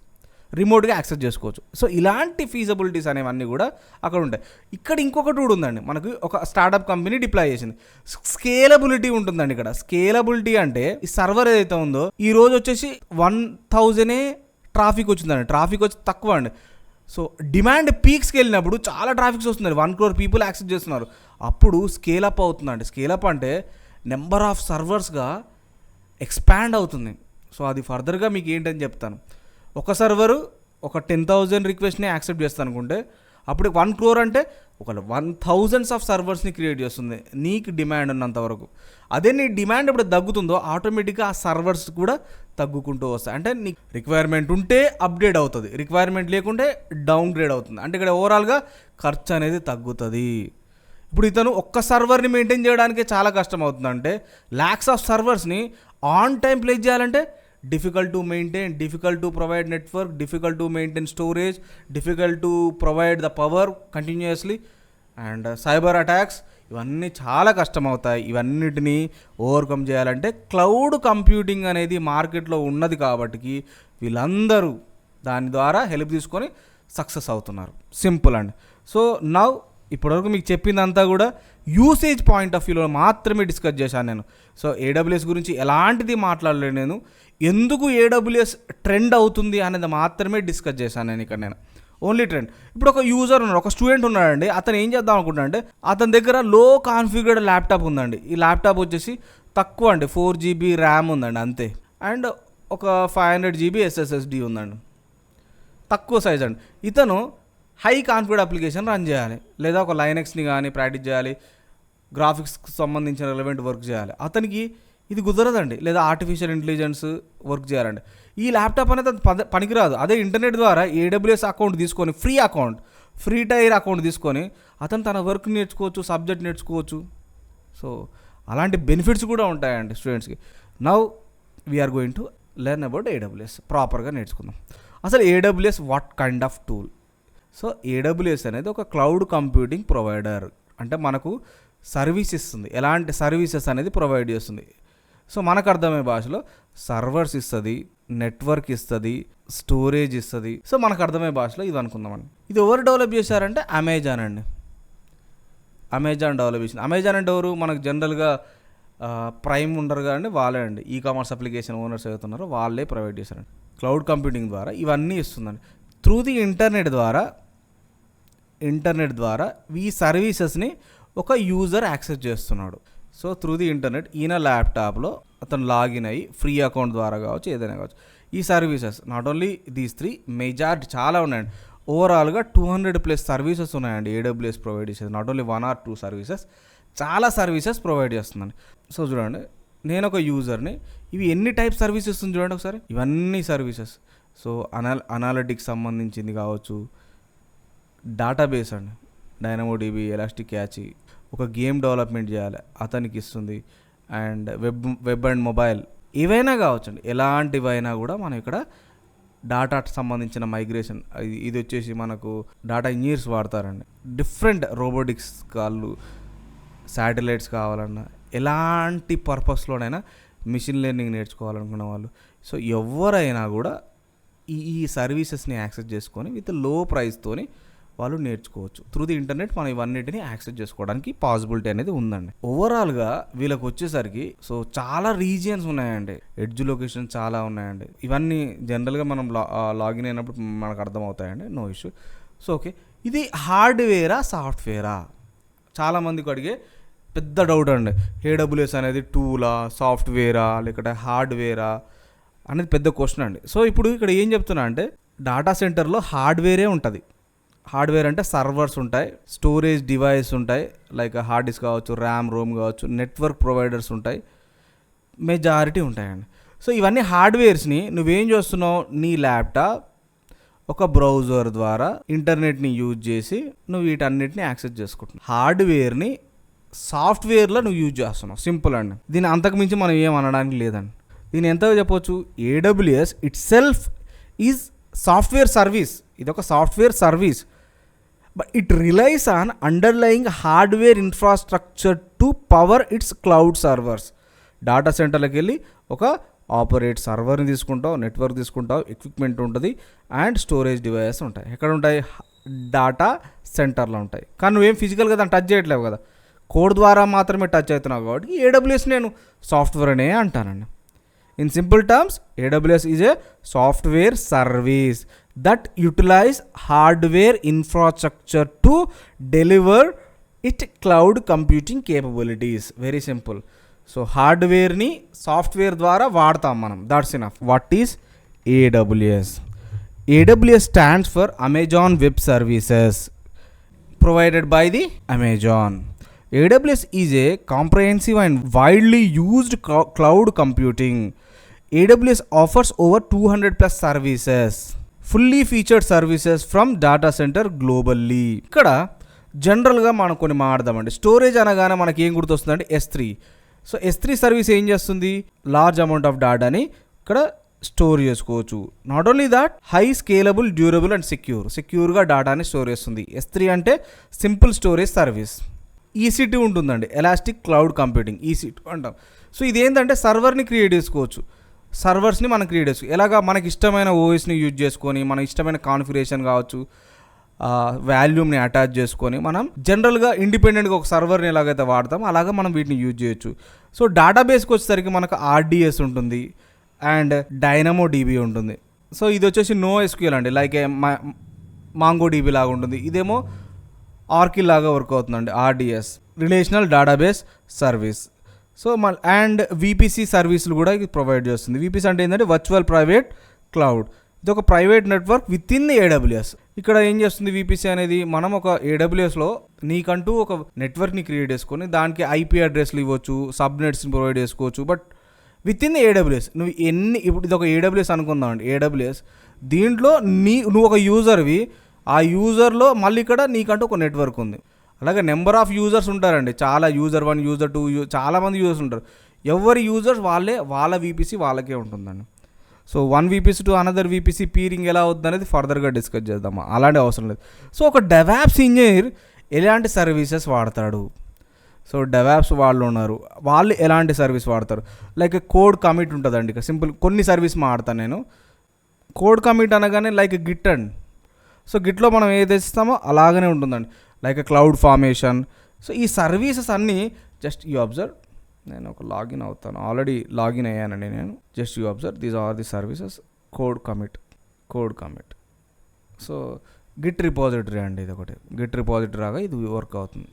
రిమోట్గా యాక్సెస్ చేసుకోవచ్చు. సో ఇలాంటి ఫీజబిలిటీస్ అనేవన్నీ కూడా అక్కడ ఉంటాయి. ఇక్కడ ఇంకొకటి కూడా ఉందండి, మనకు ఒక స్టార్టప్ కంపెనీ డిప్లాయ్ చేసింది, స్కేలబిలిటీ ఉంటుందండి. ఇక్కడ స్కేలబిలిటీ అంటే ఈ సర్వర్ ఏదైతే ఉందో ఈ రోజు వచ్చేసి 1000 ట్రాఫిక్ వచ్చిందండి, ట్రాఫిక్ వచ్చి తక్కువ అండి. సో డిమాండ్ పీక్స్కి వెళ్ళినప్పుడు చాలా ట్రాఫిక్స్ వస్తుంది, 1 crore పీపుల్ యాక్సెస్ చేస్తున్నారు. అప్పుడు స్కేలప్ అవుతుందండి. స్కేలప్ అంటే నెంబర్ ఆఫ్ సర్వర్స్గా ఎక్స్పాండ్ అవుతుంది. సో అది ఫర్దర్గా మీకు ఏంటని చెప్తాను. ఒక సర్వరు ఒక 10,000 రిక్వెస్ట్ని యాక్సెప్ట్ చేస్తాను అనుకుంటే అప్పుడు 1 crore అంటే ఒక 1,000s ఆఫ్ సర్వర్స్ని క్రియేట్ చేస్తుంది నీకు డిమాండ్ ఉన్నంత వరకు. అదే నీ డిమాండ్ ఇప్పుడు తగ్గుతుందో ఆటోమేటిక్గా ఆ సర్వర్స్ కూడా తగ్గుకుంటూ వస్తాయి. అంటే నీకు రిక్వైర్మెంట్ ఉంటే అప్గ్రేడ్ అవుతుంది, రిక్వైర్మెంట్ లేకుంటే డౌన్గ్రేడ్ అవుతుంది. అంటే ఇక్కడ ఓవరాల్గా ఖర్చు అనేది తగ్గుతుంది. ఇప్పుడు ఇతను ఒక్క సర్వర్ని మెయింటైన్ చేయడానికే చాలా కష్టం అవుతుంది. అంటే ల్యాక్స్ ఆఫ్ సర్వర్స్ని ఆన్ టైం ప్లేస్ చేయాలంటే difficult to maintain, difficult to provide network, difficult to maintain storage, difficult to provide the power continuously, and cyber attacks ఇవన్నీ చాలా కష్టం అవుతాయి. ఇవన్నిటినీ ఓవర్కమ్ చేయాలంటే క్లౌడ్ కంప్యూటింగ్ అనేది మార్కెట్లో ఉన్నది కాబట్టి వీళ్ళందరూ దాని ద్వారా హెల్ప్ తీసుకొని సక్సెస్ అవుతున్నారు. సింపుల్ అండి. సో నౌ ఇప్పటివరకు మీకు చెప్పిందంతా కూడా యూసేజ్ పాయింట్ ఆఫ్ వ్యూలో మాత్రమే డిస్కస్ చేశాను నేను. సో AWS గురించి ఎలాంటిది మాట్లాడలేదు నేను. ఎందుకు AWS ట్రెండ్ అవుతుంది అనేది మాత్రమే డిస్కస్ చేశాను నేను ఇక్కడ. నేను ఓన్లీ ట్రెండ్. ఇప్పుడు ఒక యూజర్ ఉన్నాడు, ఒక స్టూడెంట్ ఉన్నాడండి. అతను ఏం చేద్దాం అనుకుంటున్నాడంటే అతని దగ్గర లో కాన్ఫిగర్డ్ ల్యాప్టాప్ ఉందండి. ఈ ల్యాప్టాప్ వచ్చేసి తక్కువ అండి, 4 GB ర్యామ్ ఉందండి అంతే. అండ్ ఒక 500 GB SSD ఉందండి, తక్కువ సైజ్ అండి. ఇతను హై కాన్ఫిగర్డ్ అప్లికేషన్ రన్ చేయాలి, లేదా ఒక లైనక్స్ని కానీ ప్రాక్టీస్ చేయాలి, గ్రాఫిక్స్కి సంబంధించిన రెలవెంట్ వర్క్ చేయాలి. అతనికి ఇది కుదరదండి. లేదా ఆర్టిఫిషియల్ ఇంటెలిజెన్స్ వర్క్ చేయాలండి. ఈ ల్యాప్టాప్ అనేది పనికిరాదు. అదే ఇంటర్నెట్ ద్వారా AWS అకౌంట్ తీసుకొని ఫ్రీ టైర్ అకౌంట్ తీసుకొని అతను తన వర్క్ నేర్చుకోవచ్చు, సబ్జెక్ట్ నేర్చుకోవచ్చు. సో అలాంటి బెనిఫిట్స్ కూడా ఉంటాయండి స్టూడెంట్స్కి. Now we are going to learn about AWS. ప్రాపర్గా నేర్చుకుందాం. అసలు AWS what kind of tool? So AWS అనేది ఒక క్లౌడ్ కంప్యూటింగ్ ప్రొవైడర్. అంటే మనకు సర్వీస్ ఇస్తుంది. ఎలాంటి సర్వీసెస్ అనేది ప్రొవైడ్ చేస్తుంది? సో మనకు అర్థమయ్యే భాషలో సర్వర్స్ ఇస్తుంది, నెట్వర్క్ ఇస్తుంది, స్టోరేజ్ ఇస్తుంది. సో మనకు అర్థమయ్యే భాషలో ఇది అనుకుందామండి. ఇది ఎవరు డెవలప్ చేశారంటే అమెజాన్ అండి. అమెజాన్ డెవలప్ చేసింది. అమెజాన్ అంటే ఎవరు? మనకు జనరల్గా ప్రైమ్ ఉండరు కానీ వాళ్ళే అండి. ఈ-కామర్స్ అప్లికేషన్ ఓనర్స్ అవుతున్నారో వాళ్ళే ప్రొవైడ్ చేశారండి. క్లౌడ్ కంప్యూటింగ్ ద్వారా ఇవన్నీ ఇస్తుందండి. త్రూ ది ఇంటర్నెట్ ద్వారా ఈ సర్వీసెస్ని ఒక యూజర్ యాక్సెస్ చేస్తున్నాడు. సో త్రూ ది ఇంటర్నెట్ ఈయన ల్యాప్టాప్లో అతను లాగిన్ అయ్యి ఫ్రీ అకౌంట్ ద్వారా కావచ్చు, ఏదైనా కావచ్చు. ఈ services not only these 3, majority చాలా ఉన్నాయండి. ఓవరాల్గా 200+ సర్వీసెస్ ఉన్నాయండి AWS ప్రొవైడ్ చేసేది. నాట్ ఓన్లీ 1 or 2 సర్వీసెస్, చాలా సర్వీసెస్ ప్రొవైడ్ చేస్తుందండి. సో చూడండి, నేను ఒక యూజర్ని. ఇవి ఎన్ని టైప్ సర్వీసెస్ ఇస్తుంది చూడండి ఒకసారి. ఇవన్నీ సర్వీసెస్. సో అనాలిటిక్స్ సంబంధించింది కావచ్చు, డేటాబేస్ అండి, DynamoDB, ఎలాస్టిక్ క్యాచ్, ఒక గేమ్ డెవలప్మెంట్ చేయాలి అతనికి ఇస్తుంది. అండ్ వెబ్ అండ్ మొబైల్ ఏవైనా కావచ్చండి, ఎలాంటివైనా కూడా మనం ఇక్కడ డాటాకి సంబంధించిన మైగ్రేషన్. ఇది వచ్చేసి మనకు డాటా ఇంజనీర్స్ వాడతారండి. డిఫరెంట్ రోబోటిక్స్ కాళ్ళు, శాటిలైట్స్ కావాలన్నా, ఎలాంటి పర్పస్లోనైనా మిషన్ లెర్నింగ్ నేర్చుకోవాలనుకున్న వాళ్ళు, సో ఎవరైనా కూడా ఈ సర్వీసెస్ని యాక్సెస్ చేసుకొని విత్ లో ప్రైస్తోని వాళ్ళు నేర్చుకోవచ్చు. త్రూ ది ఇంటర్నెట్ మనం ఇవన్నిటిని యాక్సెస్ చేసుకోవడానికి పాసిబిలిటీ అనేది ఉందండి. ఓవరాల్గా వీళ్ళకి వచ్చేసరికి సో చాలా రీజియన్స్ ఉన్నాయండి, ఎడ్జ్ లొకేషన్ చాలా ఉన్నాయండి. ఇవన్నీ జనరల్గా మనం లాగిన్ అయినప్పుడు మనకు అర్థమవుతాయండి, నో ఇష్యూ. సో ఓకే, ఇది హార్డ్వేరా సాఫ్ట్వేరా? చాలామందికి అడిగే పెద్ద డౌట్ అండి. AWS అనేది టూలా, సాఫ్ట్వేరా, లేకపోతే హార్డ్వేరా అనేది పెద్ద క్వశ్చన్ అండి. సో ఇప్పుడు ఇక్కడ ఏం చెప్తున్నా అంటే డేటా సెంటర్లో హార్డ్వేరే ఉంటుంది. హార్డ్వేర్ అంటే సర్వర్స్ ఉంటాయి, స్టోరేజ్ డివైస్ ఉంటాయి, లైక్ హార్డ్ డిస్క్ కావచ్చు, ర్యామ్, రోమ్ కావచ్చు, నెట్వర్క్ ప్రొవైడర్స్ ఉంటాయి, మెజారిటీ ఉంటాయండి. సో ఇవన్నీ హార్డ్వేర్స్ని నువ్వేం చేస్తున్నావు, నీ ల్యాప్టాప్ ఒక బ్రౌజర్ ద్వారా ఇంటర్నెట్ని యూజ్ చేసి నువ్వు వీటన్నిటిని యాక్సెస్ చేసుకుంటున్నావు. హార్డ్వేర్ని సాఫ్ట్వేర్లో నువ్వు యూజ్ చేస్తున్నావు. సింపుల్ అండి. దీని అంతకుమించి మనం ఏం అనడానికి లేదండి. దీన్ని ఎంతగా చెప్పొచ్చు, AWS itself is software service. ఇది ఒక software service, but it relies on underlying hardware infrastructure to power its cloud servers. Data సెంటర్లకు వెళ్ళి ఒక ఆపరేట్ సర్వర్ని తీసుకుంటావు, నెట్వర్క్ తీసుకుంటావు, ఎక్విప్మెంట్ ఉంటుంది, అండ్ స్టోరేజ్ డివైసెస్ ఉంటాయి. ఎక్కడ ఉంటాయి? డాటా సెంటర్లో ఉంటాయి. కానీ నువ్వేం ఫిజికల్గా దాన్ని టచ్ చేయట్లేవు కదా, కోడ్ ద్వారా మాత్రమే టచ్ అవుతున్నావు. కాబట్టి AWS నేను సాఫ్ట్వేర్ అనే అంటానండి. In simple terms, AWS is a software service that utilize hardware infrastructure to deliver it cloud computing capabilities. Very simple. So హార్డ్వేర్ని సాఫ్ట్వేర్ ద్వారా వాడతాం మనం. That's enough. What is AWS? AWS stands for Amazon Web Services provided by the Amazon. AWS is a comprehensive and widely used cloud computing. AWS offers over 200 plus services, fully featured services from data center globally. ఇక్కడ జనరల్గా మనం కొన్ని మాట్లాడదామండి. Storage అనగానే మనకి ఏం గుర్తొస్తుందంటే S3. So S3 service ఏం చేస్తుంది? లార్జ్ అమౌంట్ ఆఫ్ డేటాని ఇక్కడ స్టోర్ చేసుకోవచ్చు. Not only that, high scalable, durable and సెక్యూర్గా డేటాని స్టోర్ చేస్తుంది. S3 అంటే సింపుల్ స్టోరేజ్ సర్వీస్. EC2 ఉంటుందండి, ఎలాస్టిక్ క్లౌడ్ కంప్యూటింగ్, EC2 అంటాం. సో ఇదేంటంటే సర్వర్ని క్రియేట్ చేసుకోవచ్చు. సర్వర్స్ని మనం క్రియేట్ చేసుకోవచ్చు. ఎలాగా మనకి ఇష్టమైన ఓఎస్ని యూజ్ చేసుకొని, మన ఇష్టమైన కాన్ఫిగరేషన్ కావచ్చు, వాల్యూమ్ని అటాచ్ చేసుకొని మనం జనరల్గా ఇండిపెండెంట్గా ఒక సర్వర్ని ఎలాగైతే వాడతామో అలాగా మనం వీటిని యూజ్ చేయొచ్చు. సో డేటాబేస్కి వచ్చేసరికి మనకు RDS ఉంటుంది అండ్ DynamoDB ఉంటుంది. సో ఇది వచ్చేసి NoSQL అండి, లైక్ MongoDB లాగా ఉంటుంది. ఇదేమో ఆర్కిల్ లాగా వర్క్ అవుతుందండి, RDS, relational database service. So and VPC సర్వీసులు కూడా ఇది ప్రొవైడ్ చేస్తుంది. VPC అంటే ఏంటంటే వర్చువల్ ప్రైవేట్ క్లౌడ్. ఇది ఒక private network with in the AWS. ఇక్కడ ఏం చేస్తుంది VPC అనేది? మనం ఒక AWSలో నీకంటూ ఒక నెట్వర్క్ని క్రియేట్ చేసుకొని దానికి IP అడ్రస్లు ఇవ్వచ్చు, సబ్నెట్స్ని ప్రొవైడ్ చేసుకోవచ్చు. But with in the AWS నువ్వు ఇప్పుడు ఇది ఒక AWS అనుకుందామండి, AWS దీంట్లో నువ్వు ఒక యూజర్వి, ఆ యూజర్లో మళ్ళీ ఇక్కడ నీకంటూ ఒక నెట్వర్క్ ఉంది. అలాగే నెంబర్ ఆఫ్ యూజర్స్ ఉంటారండి, చాలా యూజర్ 1, యూజర్ 2, చాలామంది యూజర్స్ ఉంటారు. ఎవరి యూజర్స్ వాళ్ళ VPC వాళ్ళకే ఉంటుందండి. So one VPC to another VPC peering ఎలా అవుతుంది అనేది ఫర్దర్గా డిస్కస్ చేద్దామా, అలాంటి అవసరం లేదు. సో ఒక డెవాప్స్ ఇంజనీర్ ఎలాంటి సర్వీసెస్ వాడతాడు? సో డెవాప్స్ వాళ్ళు ఉన్నారు, వాళ్ళు ఎలాంటి సర్వీస్ వాడతారు? లైక్ కోడ్ కమిట్ ఉంటుందండి. ఇక సింపుల్ కొన్ని సర్వీస్ మాడతాను నేను. కోడ్ కమిట్ అనగానే లైక్ గిట్ అండ్, సో గిట్లో మనం ఏది ఇస్తామో అలాగనే ఉంటుందండి, లైక్ క్లౌడ్ ఫార్మేషన్. సో ఈ సర్వీసెస్ అన్నీ జస్ట్ యూ అబ్జర్వ్. నేను ఒక లాగిన్ అవుతాను, ఆల్రెడీ లాగిన్ అయ్యానండి నేను. Just you observe, these are the services. Code commit. So git repository అండి, ఇది ఒకటి గిట్ రిపాజిటరీ రాగా ఇది వర్క్ అవుతుంది.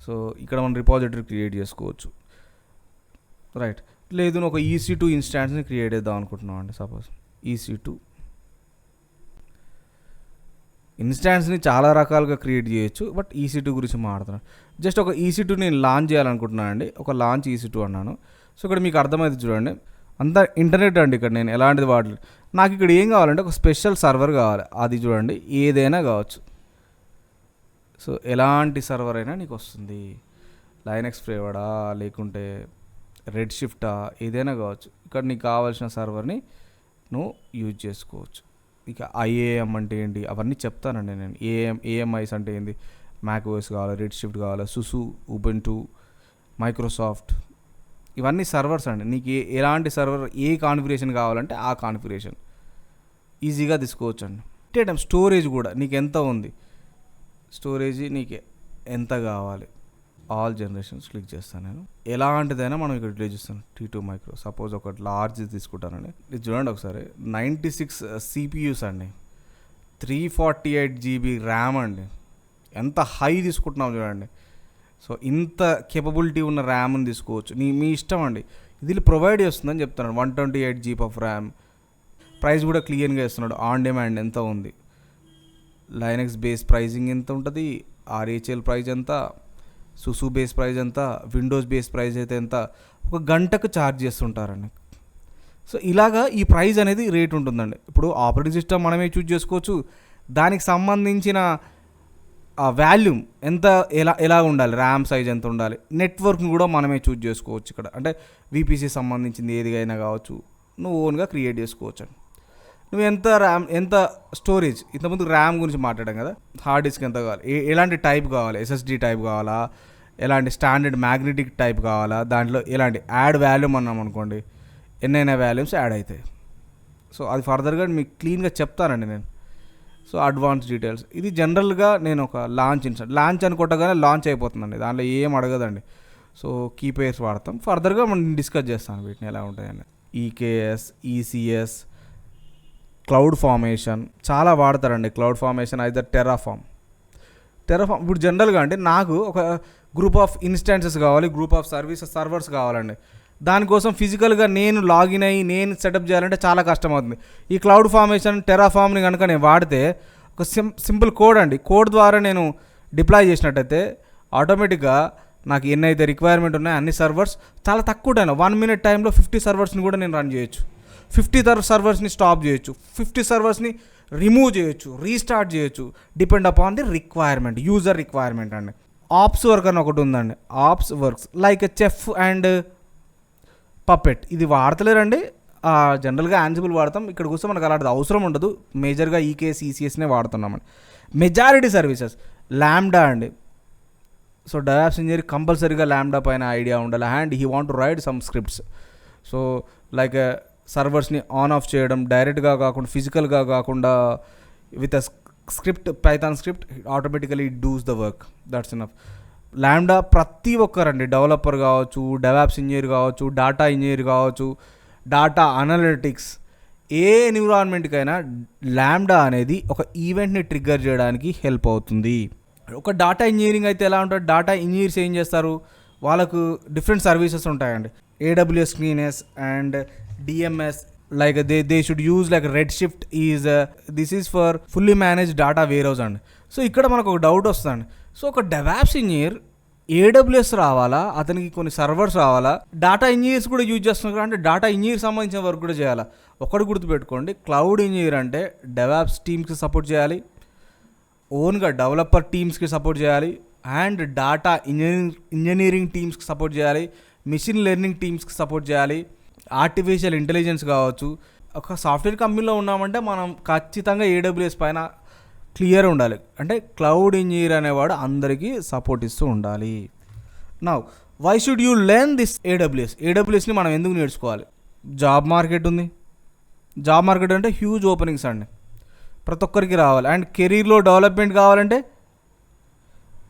సో ఇక్కడ మనం రిపాజిటరీ క్రియేట్ చేసుకోవచ్చు, రైట్? లేదు నేను ఒక EC2 ఇన్స్టాన్స్ని క్రియేట్ చేద్దాం అనుకుంటున్నాం అండి. సపోజ్ EC2 ఇన్స్టాన్స్ని చాలా రకాలుగా క్రియేట్ చేయొచ్చు, బట్ EC2 గురించి మాట్లాడుతున్నాను. జస్ట్ ఒక EC2 నేను లాంచ్ చేయాలనుకుంటున్నాను అండి, ఒక లాంచ్ EC2 అన్నాను. సో ఇక్కడ మీకు అర్థమైంది చూడండి, అంతా ఇంటర్నెట్ అండి. ఇక్కడ నేను ఎలాంటిది వాడలేదు. నాకు ఇక్కడ ఏం కావాలంటే ఒక స్పెషల్ సర్వర్ కావాలి. అది చూడండి, ఏదైనా కావచ్చు. సో ఎలాంటి సర్వర్ అయినా నీకు వస్తుంది, లైనక్స్ ఫ్లేవర్డా లేకుంటే రెడ్ షిఫ్టా, ఏదైనా కావచ్చు. ఇక్కడ నీకు కావాల్సిన సర్వర్ని నువ్వు యూజ్ చేసుకోవచ్చు. ఇక IAM అంటే ఏంటి అవన్నీ చెప్తానండి నేను. AMIs అంటే ఏంటి, మ్యాక్ ఓఎస్ కావాలి, రెడ్ షిఫ్ట్ కావాలి, సుసు, ఉబుంటు, మైక్రోసాఫ్ట్, ఇవన్నీ సర్వర్స్ అండి. నీకు ఎలాంటి సర్వర్, ఏ కాన్ఫిగరేషన్ కావాలంటే ఆ కాన్ఫిగరేషన్ ఈజీగా తీసుకోవచ్చు అండి. అంటే స్టోరేజ్ కూడా నీకు ఎంత ఉంది, స్టోరేజ్ నీకు ఎంత కావాలి, ఆల్ జనరేషన్స్ క్లిక్ చేస్తాను నేను. ఎలాంటిదైనా మనం ఇక్కడ డిలే చేస్తాను. T2 మైక్రో, సపోజ్ ఒక లార్జ్ తీసుకుంటానండి. ఇది చూడండి ఒకసారి, 96 CPUs అండి, 348 GB ర్యామ్ అండి. ఎంత హై తీసుకుంటున్నాం చూడండి. సో ఇంత కేపబిలిటీ ఉన్న ర్యామ్ని తీసుకోవచ్చు, మీ ఇష్టం అండి. ఇది ప్రొవైడ్ చేస్తుందని చెప్తున్నాడు. 128 GB ఆఫ్ ర్యామ్. ప్రైస్ కూడా క్లియర్గా ఇస్తున్నాడు, ఆన్ డిమాండ్ ఎంత ఉంది, లైనక్స్ బేస్ ప్రైజింగ్ ఎంత ఉంటుంది, RHL ప్రైజ్ ఎంత, సుసు బేస్ ప్రైజ్ ఎంత, విండోస్ బేస్ ప్రైజ్ అయితే ఎంత, ఒక గంటకు ఛార్జ్ చేస్తుంటారండి. సో ఇలాగా ఈ ప్రైజ్ అనేది రేట్ ఉంటుందండి. ఇప్పుడు ఆపరేటింగ్ సిస్టమ్ మనమే చూజ్ చేసుకోవచ్చు, దానికి సంబంధించిన వాల్యూమ్ ఎంత, ఎలా ఉండాలి, ర్యామ్ సైజ్ ఎంత ఉండాలి, నెట్వర్క్ని కూడా మనమే చూజ్ చేసుకోవచ్చు. ఇక్కడ అంటే VPC సంబంధించింది ఏది అయినా కావచ్చు, నువ్వు ఓన్గా క్రియేట్ చేసుకోవచ్చు అండి. నువ్వు ఎంత ర్యామ్, ఎంత స్టోరేజ్, ఇంతకుముందు ర్యామ్ గురించి మాట్లాడాం కదా, హార్డ్ డిస్క్ ఎంత కావాలి, ఎలాంటి టైప్ కావాలి, SSD టైప్ కావాలా, ఎలాంటి స్టాండర్డ్ మ్యాగ్నెటిక్ టైప్ కావాలా, దాంట్లో ఎలాంటి యాడ్ వాల్యూమ్ అన్నాం అనుకోండి, ఎన్నైనా వాల్యూమ్స్ యాడ్ అవుతాయి. సో అది ఫర్దర్గా మీకు క్లీన్గా చెప్తానండి నేను. సో అడ్వాన్స్ డీటెయిల్స్, ఇది జనరల్గా నేను ఒక లాంచ్ అని కొట్టగానే లాంచ్ అయిపోతుందండి, దాంట్లో ఏం అడగదండి. సో కీ పేర్స్ వాడతాం. ఫర్దర్గా మనం డిస్కస్ చేస్తాను వీటిని ఎలా ఉంటాయని. ఈకేఎస్, ఈసీఎస్, క్లౌడ్ ఫార్మేషన్ చాలా వాడతారండి. క్లౌడ్ ఫార్మేషన్ అయితే టెరాఫామ్ ఇప్పుడు జనరల్గా అంటే నాకు ఒక గ్రూప్ ఆఫ్ ఇన్స్టాన్సెస్ కావాలి, గ్రూప్ ఆఫ్ సర్వర్స్ కావాలండి. దానికోసం ఫిజికల్గా నేను లాగిన్ అయ్యి నేను సెటప్ చేయాలంటే చాలా కష్టం అవుతుంది. ఈ క్లౌడ్ ఫార్మేషన్ టెరాఫామ్ని కనుక నేను వాడితే ఒక సింపుల్ కోడ్ అండి, కోడ్ ద్వారా నేను డిప్లాయ్ చేసినట్టయితే ఆటోమేటిక్గా నాకు ఎన్నైతే రిక్వైర్మెంట్ ఉన్నాయో అన్ని సర్వర్స్ చాలా తక్కువ టైంలో 1 minute టైంలో 50 సర్వర్స్ని కూడా నేను రన్ చేయొచ్చు. 50 సర్వర్స్ని స్టాప్ చేయొచ్చు, 50 సర్వర్స్ని రిమూవ్ చేయొచ్చు, రీస్టార్ట్ చేయొచ్చు, depend upon the requirement, user requirement అండి. ఆప్స్ వర్క్ అని ఒకటి ఉందండి. Ops works like chef and puppet. ఇది వాడతలేరండి, జనరల్గా యాన్సిబుల్ వాడతాం. ఇక్కడ కోసం మనకు అలాంటిది అవసరం ఉండదు. మేజర్గా ఈకేఎస్, ఈసీఎస్నే వాడుతున్నామండి. మెజారిటీ సర్వీసెస్ ల్యాండా అండి. సో డయాప్స్ ఇంజనీర్ కంపల్సరీగా ల్యాండా పైన ఐడియా ఉండాలి. And he want to write some scripts. So like సర్వర్స్ని ఆన్ ఆఫ్ చేయడం, డైరెక్ట్గా కాకుండా ఫిజికల్గా కాకుండా with a script, Python script, automatically it does the work. That's enough. Lambda ప్రతి ఒక్కరండి, డెవలపర్ కావచ్చు, డెవాప్స్ ఇంజనీర్ కావచ్చు, డేటా ఇంజనీర్ కావచ్చు, డేటా అనలిటిక్స్, ఏ ఎన్విరాన్మెంట్కైనా ల్యాండా అనేది ఒక ఈవెంట్ని ట్రిగ్గర్ చేయడానికి హెల్ప్ అవుతుంది. ఒక డేటా ఇంజనీరింగ్ అయితే ఎలా ఉంటుంది, డేటా ఇంజనీర్స్ ఏం చేస్తారు, వాళ్ళకు డిఫరెంట్ సర్వీసెస్ ఉంటాయండి. AWS cleanse and DMS, like they should use like Redshift is this is for fully managed data warehouse అండి. సో ఇక్కడ మనకు ఒక డౌట్ వస్తుందండి. సో ఒక డెవాప్స్ ఇంజనీర్ AWS రావాలా, అతనికి కొన్ని సర్వర్స్ రావాలా, డేటా ఇంజనీర్స్ కూడా యూజ్ చేస్తున్నారు అంటే డేటా ఇంజనీర్ సంబంధించిన వర్క్ కూడా చేయాలా? ఒకటి గుర్తుపెట్టుకోండి, క్లౌడ్ ఇంజనీర్ అంటే డెవాప్స్ టీమ్స్కి సపోర్ట్ చేయాలి, ఓన్గా డెవలపర్ టీమ్స్కి సపోర్ట్ చేయాలి, అండ్ డేటా ఇంజనీరింగ్ టీమ్స్కి సపోర్ట్ చేయాలి, మిషన్ లెర్నింగ్ టీమ్స్కి సపోర్ట్ చేయాలి, ఆర్టిఫిషియల్ ఇంటెలిజెన్స్ కావచ్చు. ఒక సాఫ్ట్వేర్ కంపెనీలో ఉన్నామంటే మనం ఖచ్చితంగా AWS పైన క్లియర్ ఉండాలి. అంటే క్లౌడ్ ఇంజనీర్ అనేవాడు అందరికీ సపోర్ట్ ఇస్తూ ఉండాలి. Now why should you learn this AWSని మనం ఎందుకు నేర్చుకోవాలి? జాబ్ మార్కెట్ ఉంది. జాబ్ మార్కెట్ అంటే హ్యూజ్ ఓపెనింగ్స్ అండి, ప్రతి ఒక్కరికి రావాలి. అండ్ కెరీర్లో డెవలప్మెంట్ కావాలంటే,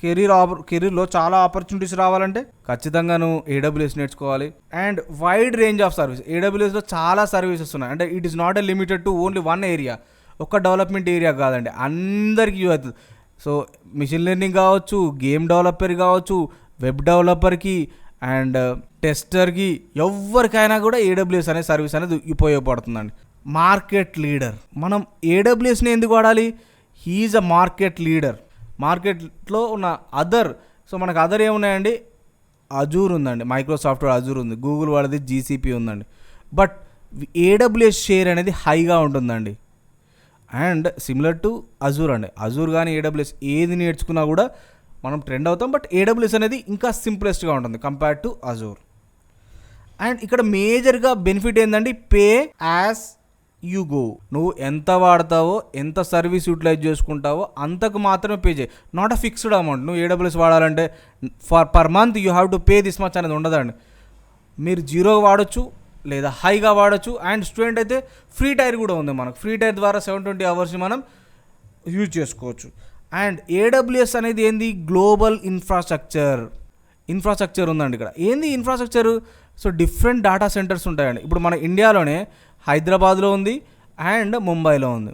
కెరీర్లో చాలా ఆపర్చునిటీస్ రావాలంటే ఖచ్చితంగా నువ్వు AWS నేర్చుకోవాలి. And wide range of service, AWSలో చాలా సర్వీసెస్ ఉన్నాయి. అంటే it is not a limited to only one area, ఒక డెవలప్మెంట్ ఏరియా కాదండి, అందరికీ యూజ్ అవుతుంది. సో మిషన్ లెర్నింగ్ కావచ్చు, గేమ్ డెవలపర్ కావచ్చు, వెబ్ డెవలపర్కి అండ్ టెస్టర్కి, ఎవరికైనా కూడా AWS అనే సర్వీస్ అనేది ఉపయోగపడుతుందండి. మార్కెట్ లీడర్, మనం AWSని ఎందుకు వాడాలి? He is a market leader. మార్కెట్లో ఉన్న సో మనకు అదర్ ఏమున్నాయండి? అజూర్ ఉందండి, మైక్రోసాఫ్ట్ అజూర్ ఉంది, గూగుల్ వాడిది GCP ఉందండి. బట్ AWS షేర్ అనేది హైగా ఉంటుందండి. అండ్ సిమిలర్ టు అజూర్ అండి, అజూర్ కానీ AWS ఏది నేర్చుకున్నా కూడా మనం ట్రెండ్ అవుతాం. బట్ AWS అనేది ఇంకా సింప్లెస్ట్గా ఉంటుంది కంపేర్ టు అజూర్. అండ్ ఇక్కడ మేజర్గా బెనిఫిట్ ఏంటంటే పే యాజ్ యూ గో. నువ్వు ఎంత వాడతావో, ఎంత సర్వీస్ యూటిలైజ్ చేసుకుంటావో అంతకు మాత్రమే పే చేయి, నాట్ అ ఫిక్స్డ్ అమౌంట్. నువ్వు AWS వాడాలంటే per month you have to pay this much అనేది ఉండదండి. మీరు జీరో వాడచ్చు లేదా హైగా వాడచ్చు. అండ్ స్టూడెంట్ అయితే ఫ్రీ టైర్ కూడా ఉంది మనకు, ఫ్రీ టైర్ ద్వారా 720 అవర్స్ని మనం యూజ్ చేసుకోవచ్చు. అండ్ AWS అనేది ఏంది? గ్లోబల్ ఇన్ఫ్రాస్ట్రక్చర్ ఉందండి. ఇక్కడ ఏంది infrastructure? So different data centres ఉంటాయండి. ఇప్పుడు మన ఇండియాలోనే హైదరాబాద్లో ఉంది అండ్ ముంబైలో ఉంది.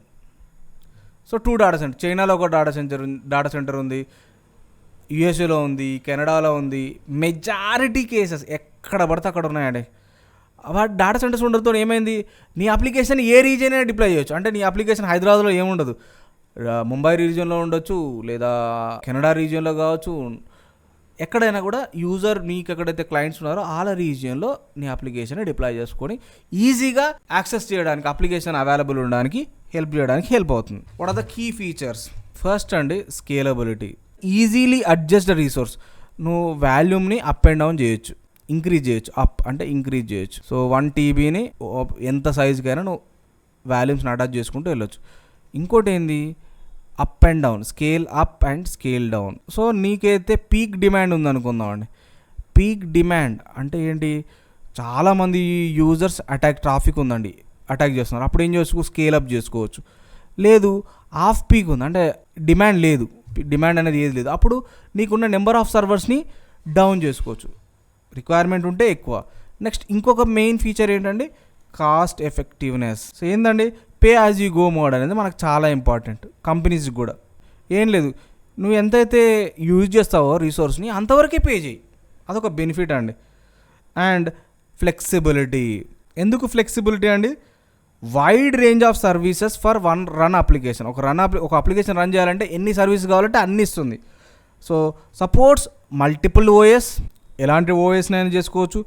సో 2 డేటా సెంటర్, చైనాలో ఒక డేటా సెంటర్ ఉంది, యూఎస్ఏలో ఉంది, కెనడాలో ఉంది. మెజారిటీ కేసెస్ ఎక్కడ పడితే అక్కడ ఉన్నాయండి. వాటి డేటా సెంటర్స్ ఉండడంతో ఏమైంది, నీ అప్లికేషన్ ఏ రీజియన్ అయినా డిప్లాయ్ చేయొచ్చు. అంటే నీ అప్లికేషన్ హైదరాబాద్లో ఏముండదు, ముంబై రీజియన్లో ఉండొచ్చు, లేదా కెనడా రీజియన్లో కావచ్చు, ఎక్కడైనా కూడా యూజర్ నీకు ఎక్కడైతే క్లయింట్స్ ఉన్నారో వాళ్ళ రీజియన్లో నీ అప్లికేషన్ డిప్లాయ్ చేసుకొని ఈజీగా యాక్సెస్ చేయడానికి, అప్లికేషన్ అవైలబుల్ ఉండడానికి హెల్ప్ అవుతుంది. What are the key features? First అండి scalability, easily adjust the resource. నువ్వు వాల్యూమ్ని అప్ అండ్ డౌన్ చేయొచ్చు, ఇంక్రీజ్ చేయొచ్చు, అప్ అంటే ఇంక్రీజ్ చేయొచ్చు. సో 1 TBని ఎంత సైజుకైనా నువ్వు వాల్యూమ్స్ని అటాచ్ చేసుకుంటూ వెళ్ళొచ్చు. ఇంకోటి ఏంది, up and down, scale up and scale down. So నీకైతే పీక్ డిమాండ్ ఉందనుకుందామండి. పీక్ డిమాండ్ అంటే ఏంటి, చాలామంది యూజర్స్ ట్రాఫిక్ ఉందండి, అటాక్ చేస్తున్నారు. అప్పుడు ఏం చేసుకో, స్కేల్ అప్ చేసుకోవచ్చు. లేదు ఆఫ్ పీక్ ఉంది అంటే డిమాండ్ లేదు, డిమాండ్ అనేది ఏది లేదు, అప్పుడు నీకున్న నెంబర్ ఆఫ్ సర్వర్స్ని డౌన్ చేసుకోవచ్చు. రిక్వైర్మెంట్ ఉంటే ఎక్కువ. నెక్స్ట్ ఇంకొక మెయిన్ ఫీచర్ ఏంటంటే కాస్ట్ ఎఫెక్టివ్నెస్. సో ఏంటండి, pay as you go mode అనేది మనకు చాలా ఇంపార్టెంట్ కంపెనీస్కి కూడా. ఏం లేదు, నువ్వు ఎంతైతే యూజ్ చేస్తావో రిసోర్స్ని అంతవరకే పే చేయి, అదొక బెనిఫిట్ అండి. And flexibility. ఎందుకు ఫ్లెక్సిబిలిటీ అండి? Wide range of services for one run application. ఒక అప్లికేషన్ రన్ చేయాలంటే ఎన్ని సర్వీస్ కావాలంటే అన్ని ఇస్తుంది. సో సపోర్ట్స్ మల్టిపుల్ ఓఎస్, ఎలాంటి ఓఎస్నైనా చేసుకోవచ్చు.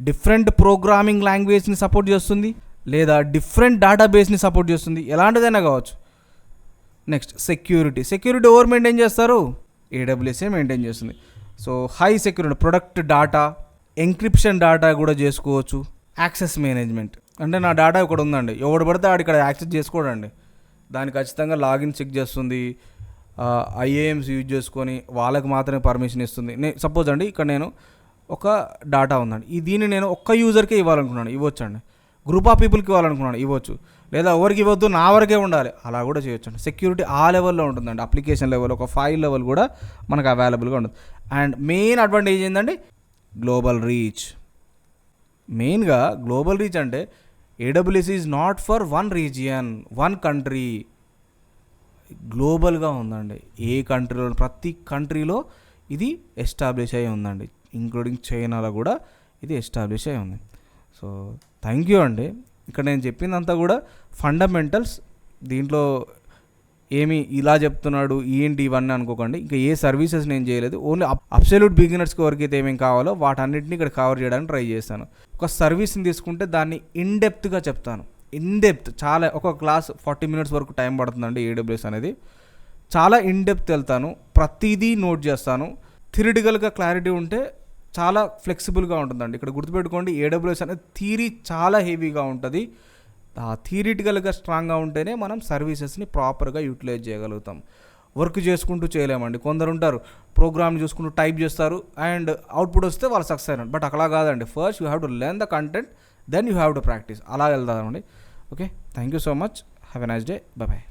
డిఫరెంట్ ప్రోగ్రామింగ్ లాంగ్వేజ్ని సపోర్ట్ చేస్తుంది, లేదా డిఫరెంట్ డేటాబేస్ని సపోర్ట్ చేస్తుంది, ఎలాంటిదైనా కావచ్చు. Next security. సెక్యూరిటీ ఎవరు మెయింటైన్ చేస్తారు? ఏడబ్ల్యూఎస్ఏ మెయింటైన్ చేస్తుంది. So high security, product data, encryption data కూడా చేసుకోవచ్చు. యాక్సెస్ మేనేజ్మెంట్ అంటే నా డేటా ఇక్కడ ఉందండి, ఎవడు పడితే ఆడు ఇక్కడ యాక్సెస్ చేసుకోడండి, దాన్ని ఖచ్చితంగా లాగిన్ చెక్ చేస్తుంది. ఐఏఎమ్స్ యూజ్ చేసుకొని వాళ్ళకి మాత్రమే పర్మిషన్ ఇస్తుంది. సపోజ్ అండి ఇక్కడ నేను ఒక డేటా ఉందండి, దీన్ని నేను ఒక్క యూజర్కే ఇవ్వాలనుకున్నాను, ఇవ్వచ్చు అండి. గ్రూప్ ఆఫ్ పీపుల్కి ఇవ్వాలనుకున్నాను, ఇవ్వచ్చు. లేదా ఎవరికి ఇవ్వద్దు, నా వరకే ఉండాలి, అలా కూడా చేయొచ్చు అండి. సెక్యూరిటీ ఆ లెవెల్లో ఉంటుందండి, అప్లికేషన్ లెవెల్, ఒక ఫైల్ లెవెల్ కూడా మనకు అవైలబుల్గా ఉంటుంది. అండ్ మెయిన్ అడ్వాంటేజ్ ఏంటంటే గ్లోబల్ రీచ్. మెయిన్గా గ్లోబల్ రీచ్ అంటే AWS is not for one region, one country, గ్లోబల్గా ఉందండి. ఏ కంట్రీలో, ప్రతి కంట్రీలో ఇది ఎస్టాబ్లిష్ అయ్యి ఉందండి, ఇంక్లూడింగ్ చైనాలో కూడా ఇది ఎస్టాబ్లిష్ అయ్యి ఉంది. సో థ్యాంక్ యూ అండి. ఇక్కడ నేను చెప్పిందంతా కూడా ఫండమెంటల్స్, దీంట్లో ఏమి ఇలా చెప్తున్నాడు ఏంటి ఇవన్నీ అనుకోకండి. ఇంకా ఏ సర్వీసెస్ నేను చేయలేదు, ఓన్లీ అబ్సల్యూట్ బిగినర్స్కి ఎవరికైతే ఏమేమి కావాలో వాటన్నిటిని ఇక్కడ కవర్ చేయడానికి ట్రై చేస్తాను. ఒక సర్వీస్ని తీసుకుంటే దాన్ని ఇన్డెప్త్గా చెప్తాను, ఇన్డెప్త్ చాలా. ఒక క్లాస్ 40 minutes వరకు టైం పడుతుందండి ఏడబ్ల్యూఎస్ అనేది. చాలా ఇన్డెప్త్ వెళ్తాను, ప్రతిదీ నోట్ చేస్తాను. థియరిటికల్గా క్లారిటీ ఉంటే చాలా ఫ్లెక్సిబుల్గా ఉంటుందండి. ఇక్కడ గుర్తుపెట్టుకోండి, ఏడబ్ల్యూఎస్ అనేది థియరీ చాలా హెవీగా ఉంటుంది. థియరిటికల్గా స్ట్రాంగ్గా ఉంటేనే మనం సర్వీసెస్ని ప్రాపర్గా యూటిలైజ్ చేయగలుగుతాం. వర్క్ చేసుకుంటూ చేయలేమండి. కొందరు ఉంటారు ప్రోగ్రామ్ చూసుకుంటూ టైప్ చేస్తారు అండ్ అవుట్పుట్ వస్తే వాళ్ళు సక్సెస్ అయినారు. బట్ అలా కాదండి, first you have to learn the content, then you have to practise. అలా వెళ్తామండి. Okay, thank you so much. Have a nice day. Bye bye.